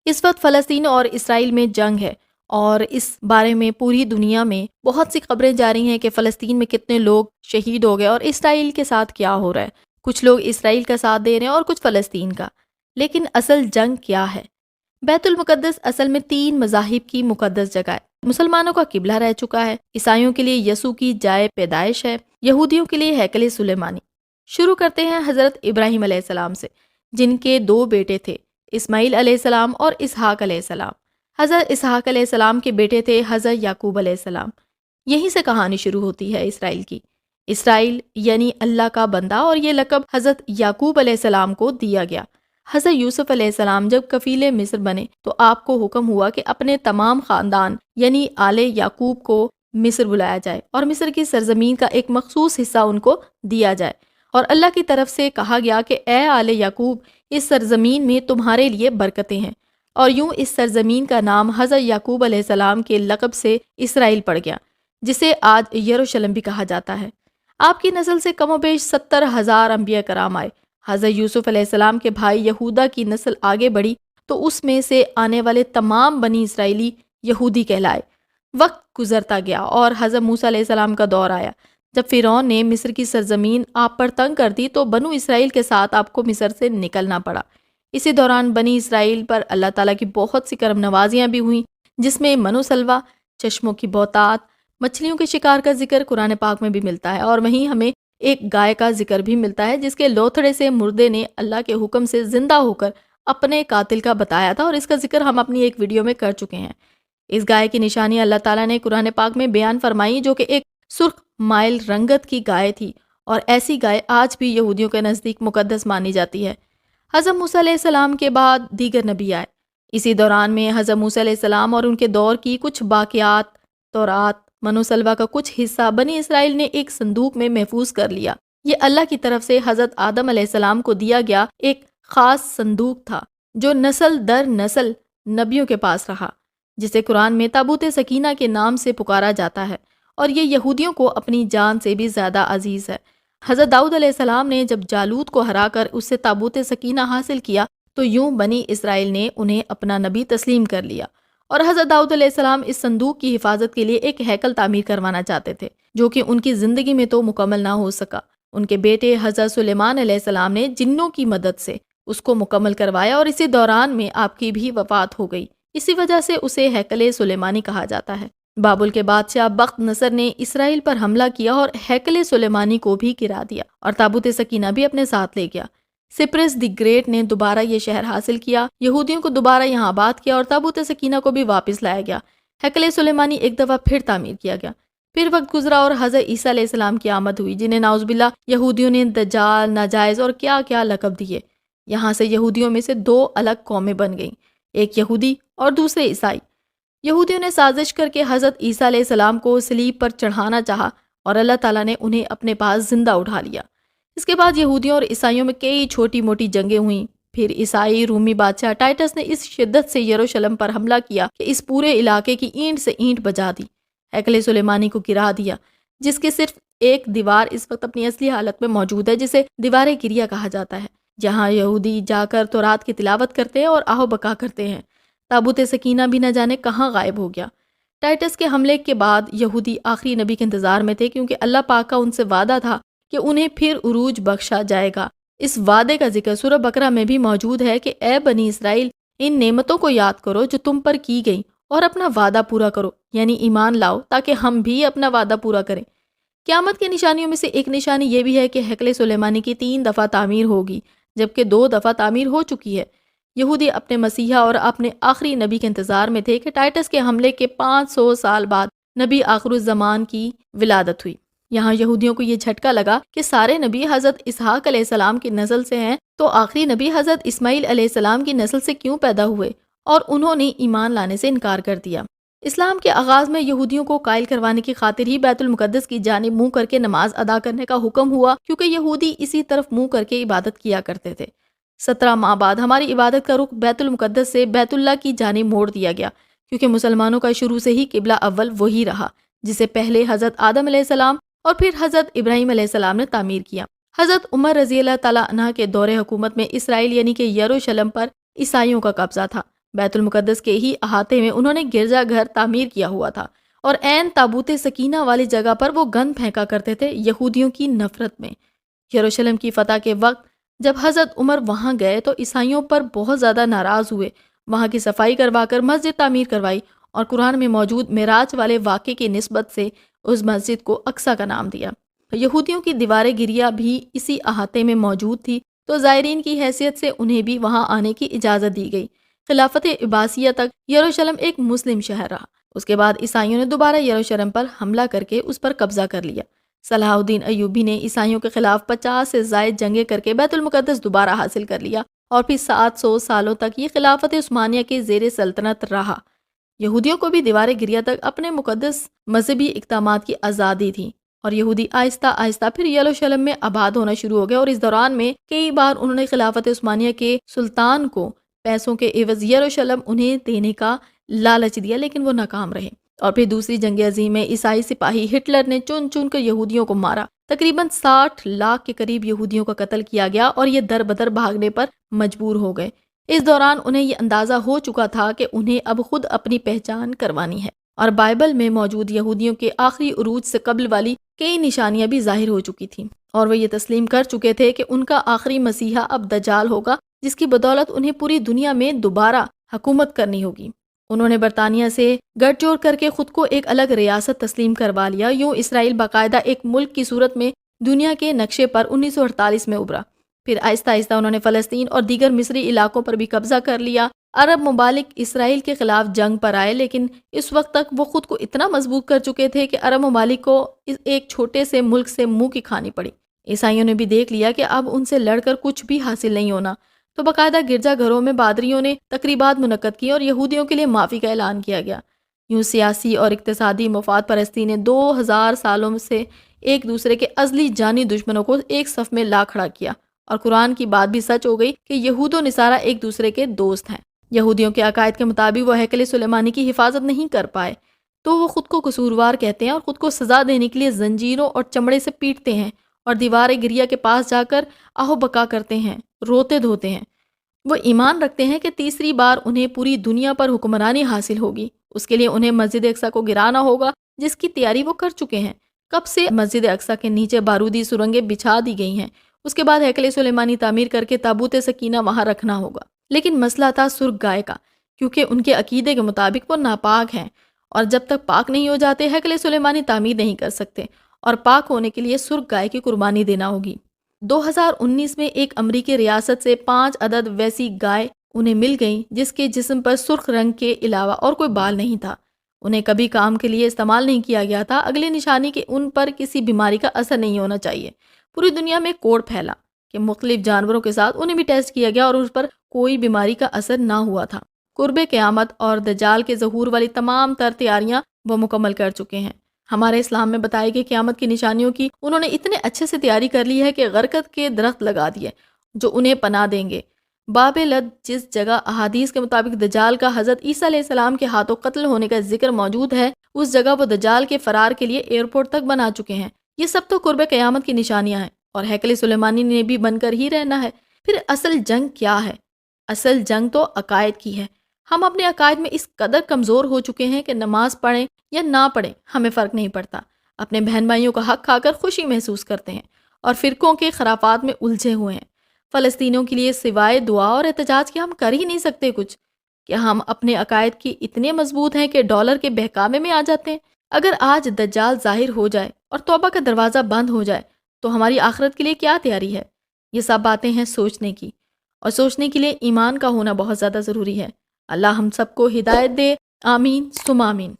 اس وقت فلسطین اور اسرائیل میں جنگ ہے اور اس بارے میں پوری دنیا میں بہت سی خبریں جاری ہیں کہ فلسطین میں کتنے لوگ شہید ہو گئے اور اسرائیل کے ساتھ کیا ہو رہا ہے۔ کچھ لوگ اسرائیل کا ساتھ دے رہے ہیں اور کچھ فلسطین کا۔ لیکن اصل جنگ کیا ہے؟ بیت المقدس اصل میں 3 مذاہب کی مقدس جگہ ہے۔ مسلمانوں کا قبلہ رہ چکا ہے، عیسائیوں کے لیے یسوع کی جائے پیدائش ہے، یہودیوں کے لیے ہیکل سلیمانی۔ شروع کرتے ہیں حضرت ابراہیم علیہ السلام سے، جن کے 2 بیٹے تھے، اسماعیل علیہ السلام اور اسحاق علیہ السلام۔ حضرت اسحاق علیہ السلام کے بیٹے تھے حضرت یعقوب علیہ السلام۔ یہیں سے کہانی شروع ہوتی ہے اسرائیل کی۔ اسرائیل یعنی اللہ کا بندہ، اور یہ لقب حضرت یعقوب علیہ السلام کو دیا گیا۔ حضرت یوسف علیہ السلام جب کفیل مصر بنے تو آپ کو حکم ہوا کہ اپنے تمام خاندان یعنی آل یعقوب کو مصر بلایا جائے اور مصر کی سرزمین کا ایک مخصوص حصہ ان کو دیا جائے، اور اللہ کی طرف سے کہا گیا کہ اے آل یعقوب، اس سرزمین میں تمہارے لیے برکتیں ہیں، اور یوں اس سرزمین کا نام حضرت یعقوب علیہ السلام کے لقب سے اسرائیل پڑ گیا، جسے آج یروشلم بھی کہا جاتا ہے۔ آپ کی نسل سے کم و بیش 70,000 انبیاء کرام آئے۔ حضرت یوسف علیہ السلام کے بھائی یہودا کی نسل آگے بڑھی تو اس میں سے آنے والے تمام بنی اسرائیلی یہودی کہلائے۔ وقت گزرتا گیا اور حضرت موسیٰ علیہ السلام کا دور آیا۔ جب فرعون نے مصر کی سرزمین آپ پر تنگ کر دی تو بنو اسرائیل کے ساتھ آپ کو مصر سے نکلنا پڑا۔ اسی دوران بنی اسرائیل پر اللہ تعالیٰ کی بہت سی کرم نوازیاں بھی ہوئیں، جس میں من و سلوہ، چشموں کی بہتات، مچھلیوں کے شکار کا ذکر قرآن پاک میں بھی ملتا ہے، اور وہیں ہمیں ایک گائے کا ذکر بھی ملتا ہے جس کے لوتھڑے سے مردے نے اللہ کے حکم سے زندہ ہو کر اپنے قاتل کا بتایا تھا، اور اس کا ذکر ہم اپنی ایک ویڈیو میں کر چکے ہیں۔ اس گائے کی نشانی اللہ تعالیٰ نے قرآن پاک میں بیان فرمائی، جو کہ ایک سرخ مائل رنگت کی گائے تھی، اور ایسی گائے آج بھی یہودیوں کے نزدیک مقدس مانی جاتی ہے۔ حضرت موسیٰ علیہ السلام کے بعد دیگر نبی آئے۔ اسی دوران میں حضرت موسیٰ علیہ السلام اور ان کے دور کی کچھ باقیات، تورات، من و سلوہ کا کچھ حصہ بنی اسرائیل نے ایک صندوق میں محفوظ کر لیا۔ یہ اللہ کی طرف سے حضرت آدم علیہ السلام کو دیا گیا ایک خاص صندوق تھا، جو نسل در نسل نبیوں کے پاس رہا، جسے قرآن میں تابوت سکینہ کے نام سے پکارا جاتا ہے، اور یہ یہودیوں کو اپنی جان سے بھی زیادہ عزیز ہے۔ حضرت داؤد علیہ السلام نے جب جالوت کو ہرا کر اس سے تابوت سکینہ حاصل کیا تو یوں بنی اسرائیل نے انہیں اپنا نبی تسلیم کر لیا، اور حضرت داؤد علیہ السلام اس صندوق کی حفاظت کے لیے ایک ہیکل تعمیر کروانا چاہتے تھے، جو کہ ان کی زندگی میں تو مکمل نہ ہو سکا۔ ان کے بیٹے حضرت سلیمان علیہ السلام نے جنوں کی مدد سے اس کو مکمل کروایا، اور اسی دوران میں آپ کی بھی وفات ہو گئی۔ اسی وجہ سے اسے ہیکل سلیمانی کہا جاتا ہے۔ بابل کے بادشاہ بخت نصر نے اسرائیل پر حملہ کیا اور ہیکل سلیمانی کو بھی گرا دیا، اور تابوت سکینہ بھی اپنے ساتھ لے گیا۔ سپرس دی گریٹ نے دوبارہ یہ شہر حاصل کیا، یہودیوں کو دوبارہ یہاں آباد کیا، اور تابوت سکینہ کو بھی واپس لایا گیا۔ ہیکل سلیمانی ایک دفعہ پھر تعمیر کیا گیا۔ پھر وقت گزرا اور حضرت عیسیٰ علیہ السلام کی آمد ہوئی، جنہیں نعوذ باللہ یہودیوں نے دجال، ناجائز اور کیا کیا لقب دیے۔ یہاں سے یہودیوں میں سے 2 الگ قومیں بن گئیں، ایک یہودی اور دوسرے عیسائی۔ یہودیوں نے سازش کر کے حضرت عیسیٰ علیہ السلام کو صلیب پر چڑھانا چاہا، اور اللہ تعالیٰ نے انہیں اپنے پاس زندہ اٹھا لیا۔ اس کے بعد یہودیوں اور عیسائیوں میں کئی چھوٹی موٹی جنگیں ہوئیں۔ پھر عیسائی رومی بادشاہ ٹائٹس نے اس شدت سے یروشلم پر حملہ کیا کہ اس پورے علاقے کی اینٹ سے اینٹ بجا دی، ہیکل سلیمانی کو گرا دیا، جس کے صرف ایک دیوار اس وقت اپنی اصلی حالت میں موجود ہے، جسے دیوار گریہ کہا جاتا ہے، جہاں یہودی جا کر تورات کی تلاوت کرتے ہیں اور آہو بکا کرتے ہیں۔ تابوت سکینہ بھی نہ جانے کہاں غائب ہو گیا۔ ٹائٹس کے حملے کے بعد یہودی آخری نبی کے انتظار میں تھے، کیونکہ اللہ پاک کا ان سے وعدہ تھا کہ انہیں پھر عروج بخشا جائے گا۔ اس وعدے کا ذکر سورہ بقرہ میں بھی موجود ہے کہ اے بنی اسرائیل، ان نعمتوں کو یاد کرو جو تم پر کی گئیں، اور اپنا وعدہ پورا کرو، یعنی ایمان لاؤ، تاکہ ہم بھی اپنا وعدہ پورا کریں۔ قیامت کی نشانیوں میں سے ایک نشانی یہ بھی ہے کہ ہیکل سلیمانی کی 3 دفعہ تعمیر ہوگی، جبکہ 2 دفعہ تعمیر ہو چکی ہے۔ یہودی اپنے مسیحا اور اپنے آخری نبی کے انتظار میں تھے کہ ٹائٹس کے حملے کے 500 سال بعد نبی آخر الزمان کی ولادت ہوئی۔ یہاں یہودیوں کو یہ جھٹکا لگا کہ سارے نبی حضرت اسحاق علیہ السلام کی نسل سے ہیں، تو آخری نبی حضرت اسماعیل علیہ السلام کی نسل سے کیوں پیدا ہوئے، اور انہوں نے ایمان لانے سے انکار کر دیا۔ اسلام کے آغاز میں یہودیوں کو قائل کروانے کی خاطر ہی بیت المقدس کی جانب منہ کر کے نماز ادا کرنے کا حکم ہوا، کیونکہ یہودی اسی طرف منہ کر کے عبادت کیا کرتے تھے۔ 17 ماہ بعد ہماری عبادت کا رخ بیت المقدس سے بیت اللہ کی جانب موڑ دیا گیا، کیونکہ مسلمانوں کا شروع سے ہی قبلہ اول وہی رہا، جسے پہلے حضرت آدم علیہ السلام اور پھر حضرت ابراہیم علیہ السلام نے تعمیر کیا۔ حضرت عمر رضی اللہ تعالیٰ عنہ کے دور حکومت میں اسرائیل یعنی کہ یروشلم پر عیسائیوں کا قبضہ تھا۔ بیت المقدس کے ہی احاطے میں انہوں نے گرجا گھر تعمیر کیا ہوا تھا اور عین تابوت سکینہ والی جگہ پر وہ گند پھینکا کرتے تھے یہودیوں کی نفرت میں۔ یروشلم کی فتح کے وقت جب حضرت عمر وہاں گئے تو عیسائیوں پر بہت زیادہ ناراض ہوئے، وہاں کی صفائی کروا کر مسجد تعمیر کروائی اور قرآن میں موجود معراج والے واقعے کی نسبت سے اس مسجد کو اقصیٰ کا نام دیا۔ یہودیوں کی دیوار گریہ بھی اسی احاطے میں موجود تھی تو زائرین کی حیثیت سے انہیں بھی وہاں آنے کی اجازت دی گئی۔ خلافت عباسیہ تک یروشلم ایک مسلم شہر رہا۔ اس کے بعد عیسائیوں نے دوبارہ یروشلم پر حملہ کر کے اس پر قبضہ کر لیا۔ صلاح الدین ایوبی نے عیسائیوں کے خلاف 50 سے زائد جنگیں کر کے بیت المقدس دوبارہ حاصل کر لیا اور پھر 700 سالوں تک یہ خلافت عثمانیہ کے زیر سلطنت رہا۔ یہودیوں کو بھی دیوار گریہ تک اپنے مقدس مذہبی اقدامات کی آزادی تھی اور یہودی آہستہ آہستہ پھر یروشلم میں آباد ہونا شروع ہو گئے، اور اس دوران میں کئی بار انہوں نے خلافت عثمانیہ کے سلطان کو پیسوں کے عوض یروشلم انہیں دینے کا لالچ دیا، لیکن وہ ناکام رہے۔ اور پھر دوسری جنگ عظیم میں عیسائی سپاہی ہٹلر نے چن چن کر یہودیوں کو مارا، تقریباً 60 لاکھ کے قریب یہودیوں کا قتل کیا گیا اور یہ در بدر بھاگنے پر مجبور ہو گئے۔ اس دوران انہیں یہ اندازہ ہو چکا تھا کہ انہیں اب خود اپنی پہچان کروانی ہے، اور بائبل میں موجود یہودیوں کے آخری عروج سے قبل والی کئی نشانیاں بھی ظاہر ہو چکی تھیں، اور وہ یہ تسلیم کر چکے تھے کہ ان کا آخری مسیحا اب دجال ہوگا، جس کی بدولت انہیں پوری دنیا میں دوبارہ حکومت کرنی ہوگی۔ انہوں نے برطانیہ سے گٹھ جوڑ کر کے خود کو ایک الگ ریاست تسلیم کروا لیا۔ یوں اسرائیل باقاعدہ ایک ملک کی صورت میں دنیا کے نقشے پر 1948 میں ابھرا۔ پھر آہستہ آہستہ انہوں نے فلسطین اور دیگر مصری علاقوں پر بھی قبضہ کر لیا۔ عرب ممالک اسرائیل کے خلاف جنگ پر آئے، لیکن اس وقت تک وہ خود کو اتنا مضبوط کر چکے تھے کہ عرب ممالک کو ایک چھوٹے سے ملک سے منہ کی کھانی پڑی۔ عیسائیوں نے بھی دیکھ لیا کہ اب ان سے لڑ کر کچھ بھی حاصل نہیں ہونا، تو باقاعدہ گرجا گھروں میں پادریوں نے تقریبات منعقد کی اور یہودیوں کے لیے معافی کا اعلان کیا گیا۔ یوں سیاسی اور اقتصادی مفاد پرستی نے 2000 سالوں سے ایک دوسرے کے ازلی جانی دشمنوں کو ایک صف میں لا کھڑا کیا، اور قرآن کی بات بھی سچ ہو گئی کہ یہود و نصارہ ایک دوسرے کے دوست ہیں۔ یہودیوں کے عقائد کے مطابق وہ ہیکل سلیمانی کی حفاظت نہیں کر پائے تو وہ خود کو قصوروار کہتے ہیں اور خود کو سزا دینے کے لیے زنجیروں اور چمڑے سے پیٹتے ہیں اور دیوار گریہ کے پاس جا کر آہو بکا کرتے ہیں، روتے دھوتے ہیں۔ وہ ایمان رکھتے ہیں کہ تیسری بار انہیں پوری دنیا پر حکمرانی حاصل ہوگی، اس کے لیے انہیں مسجد اقصیٰ کو گرانا ہوگا، جس کی تیاری وہ کر چکے ہیں۔ کب سے مسجد اقصیٰ کے نیچے بارودی سرنگیں بچھا دی گئی ہیں۔ اس کے بعد ہیکل سلیمانی تعمیر کر کے تابوت سکینہ وہاں رکھنا ہوگا۔ لیکن مسئلہ تھا سرخ گائے کا، کیونکہ ان کے عقیدے کے مطابق وہ ناپاک ہیں، اور جب تک پاک نہیں ہو جاتے ہیکل سلیمانی تعمیر نہیں کر سکتے، اور پاک ہونے کے لیے سرخ گائے کی قربانی دینا ہوگی۔ 2019 میں ایک امریکی ریاست سے 5 عدد ویسی گائے انہیں مل گئیں جس کے جسم پر سرخ رنگ کے علاوہ اور کوئی بال نہیں تھا۔ انہیں کبھی کام کے لیے استعمال نہیں کیا گیا تھا۔ اگلی نشانی کہ ان پر کسی بیماری کا اثر نہیں ہونا چاہیے۔ پوری دنیا میں کوڑ پھیلا کہ مختلف جانوروں کے ساتھ انہیں بھی ٹیسٹ کیا گیا اور اس پر کوئی بیماری کا اثر نہ ہوا تھا۔ قرب قیامت اور دجال کے ظہور والی تمام تر تیاریاں وہ مکمل کر چکے ہیں۔ ہمارے اسلام میں بتائی گئی قیامت کی نشانیوں کی انہوں نے اتنے اچھے سے تیاری کر لی ہے کہ غرقت کے درخت لگا دیے جو انہیں پناہ دیں گے۔ باب لد، جس جگہ احادیث کے مطابق دجال کا حضرت عیسیٰ علیہ السلام کے ہاتھوں قتل ہونے کا ذکر موجود ہے، اس جگہ وہ دجال کے فرار کے لیے ایئرپورٹ تک بنا چکے ہیں۔ یہ سب تو قرب قیامت کی نشانیاں ہیں، اور ہیکل سلیمانی نے بھی بن کر ہی رہنا ہے۔ پھر اصل جنگ کیا ہے؟ اصل جنگ تو عقائد کی ہے۔ ہم اپنے عقائد میں اس قدر کمزور ہو چکے ہیں کہ نماز پڑھیں یا نہ پڑھیں ہمیں فرق نہیں پڑتا، اپنے بہن بھائیوں کا حق کھا کر خوشی محسوس کرتے ہیں اور فرقوں کے خرافات میں الجھے ہوئے ہیں۔ فلسطینیوں کے لیے سوائے دعا اور احتجاج کے ہم کر ہی نہیں سکتے کچھ۔ کہ ہم اپنے عقائد کی اتنے مضبوط ہیں کہ ڈالر کے بہکاوے میں آ جاتے ہیں؟ اگر آج دجال ظاہر ہو جائے اور توبہ کا دروازہ بند ہو جائے تو ہماری آخرت کے لیے کیا تیاری ہے؟ یہ سب باتیں ہیں سوچنے کی، اور سوچنے کے لیے ایمان کا ہونا بہت زیادہ ضروری ہے۔ اللہ ہم سب کو ہدایت دے، آمین ثم آمین۔